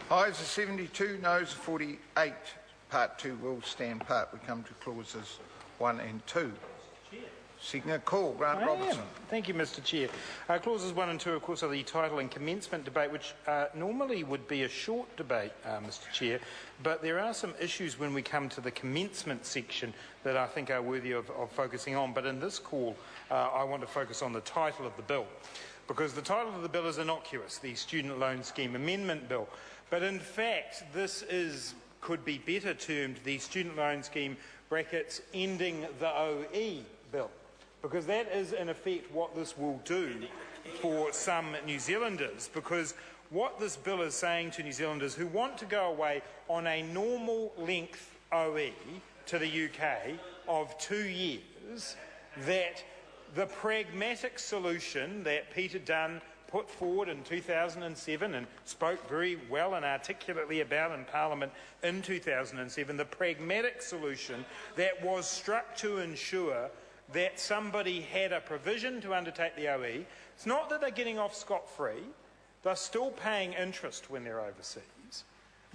Ayes are 72, noes are 48. Part 2 will stand part. We come to clauses 1 and 2. Signa call, Grant Robertson. Thank you, Mr. Chair. Clauses 1 and 2, of course, are the title and commencement debate, which normally would be a short debate, Mr. Chair, but there are some issues when we come to the commencement section that I think are worthy of focusing on. But in this call, I want to focus on the title of the bill, because the title of the bill is innocuous, the Student Loan Scheme Amendment Bill. But in fact, this could be better termed the Student Loan Scheme brackets ending the OE Bill, because that is in effect what this will do for some New Zealanders, because what this bill is saying to New Zealanders who want to go away on a normal length OE to the UK of 2 years, that the pragmatic solution that Peter Dunn put forward in 2007 and spoke very well and articulately about in Parliament in 2007, the pragmatic solution that was struck to ensure that somebody had a provision to undertake the OE. It's not that they're getting off scot-free, they're still paying interest when they're overseas,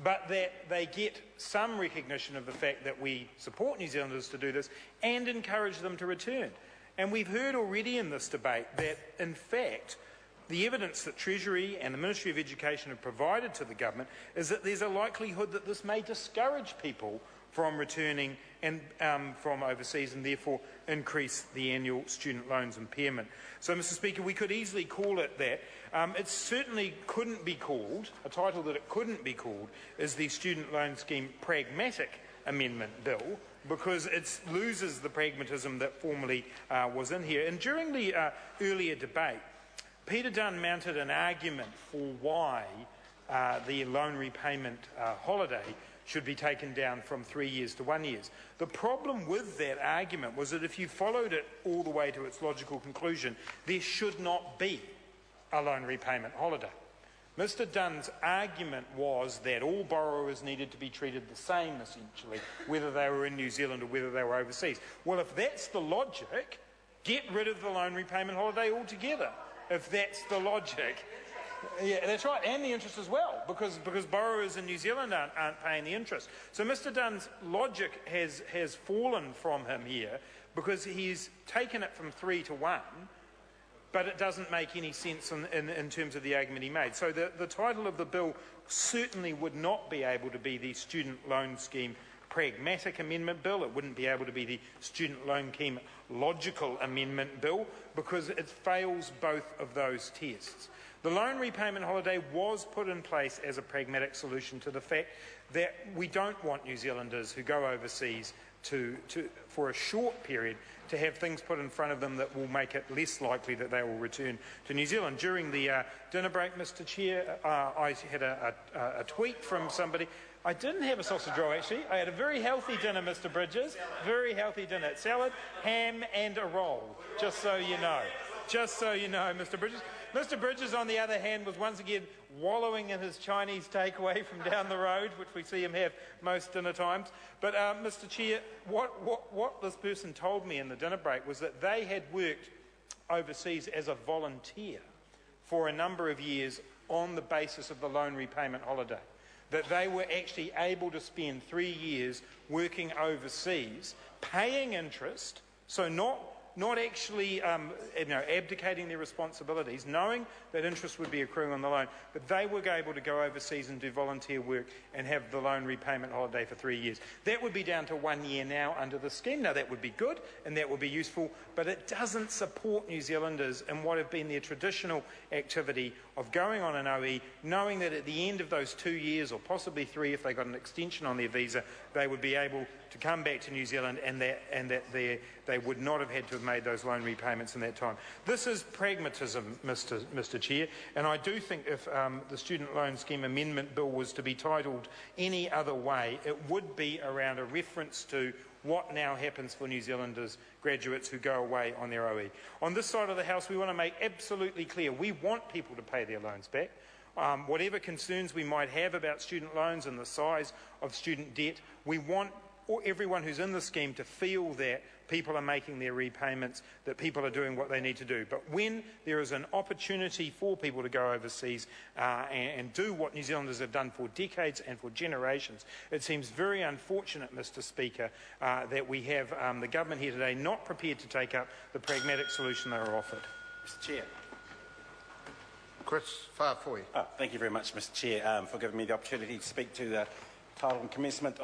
but that they get some recognition of the fact that we support New Zealanders to do this and encourage them to return. And we've heard already in this debate that, in fact, the evidence that Treasury and the Ministry of Education have provided to the government is that there's a likelihood that this may discourage people from returning and from overseas, and therefore increase the annual student loans impairment. So, Mr. Speaker, we could easily call it that. It certainly couldn't be called, a title that it couldn't be called is the Student Loan Scheme Pragmatic Amendment Bill, because it loses the pragmatism that formerly was in here. And during the earlier debate, Peter Dunn mounted an argument for why the loan repayment holiday should be taken down from 3 years to 1 year. The problem with that argument was that if you followed it all the way to its logical conclusion, there should not be a loan repayment holiday. Mr. Dunn's argument was that all borrowers needed to be treated the same, essentially, whether they were in New Zealand or whether they were overseas. Well, if that's the logic, get rid of the loan repayment holiday altogether. If that's the logic. Yeah, that's right, and the interest as well, because borrowers in New Zealand aren't paying the interest. So Mr. Dunn's logic has fallen from him here, because he's taken it from 3 to 1, but it doesn't make any sense in terms of the argument he made. So the title of the bill certainly would not be able to be the Student Loan Scheme Pragmatic Amendment Bill. It wouldn't be able to be the Student Loan Scheme Logical Amendment Bill, because it fails both of those tests. The loan repayment holiday was put in place as a pragmatic solution to the fact that we don't want New Zealanders who go overseas for a short period to have things put in front of them that will make it less likely that they will return to New Zealand. During the dinner break, Mr. Chair, I had a tweet from somebody. I didn't have a sausage roll, actually. I had a very healthy dinner, Mr. Bridges. Very healthy dinner. Salad, ham and a roll, just so you know. Just so you know, Mr. Bridges. Mr. Bridges, on the other hand, was once again wallowing in his Chinese takeaway from down the road, which we see him have most dinner times. But, Mr. Chair, what this person told me in the dinner break was that they had worked overseas as a volunteer for a number of years on the basis of the loan repayment holiday. That they were actually able to spend 3 years working overseas, paying interest, so not actually abdicating their responsibilities, knowing that interest would be accruing on the loan, but they were able to go overseas and do volunteer work and have the loan repayment holiday for 3 years. That would be down to 1 year now under the scheme. Now, that would be good and that would be useful, but it doesn't support New Zealanders in what have been their traditional activity of going on an OE, knowing that at the end of those 2 years, or possibly 3 if they got an extension on their visa, they would be able to come back to New Zealand and that they would not have had to have made those loan repayments in that time. This is pragmatism, Mr. Chair, and I do think if the Student Loan Scheme Amendment Bill was to be titled any other way, it would be around a reference to what now happens for New Zealanders, graduates who go away on their OE. On this side of the House, we want to make absolutely clear we want people to pay their loans back. Whatever concerns we might have about student loans and the size of student debt, we want everyone who's in the scheme to feel that people are making their repayments, that people are doing what they need to do. But when there is an opportunity for people to go overseas and do what New Zealanders have done for decades and for generations, it seems very unfortunate, Mr. Speaker, that we have the government here today not prepared to take up the pragmatic solution they were offered. Mr. Chair. Chris Farfoy. Thank you very much, Mr. Chair, for giving me the opportunity to speak to the title and commencement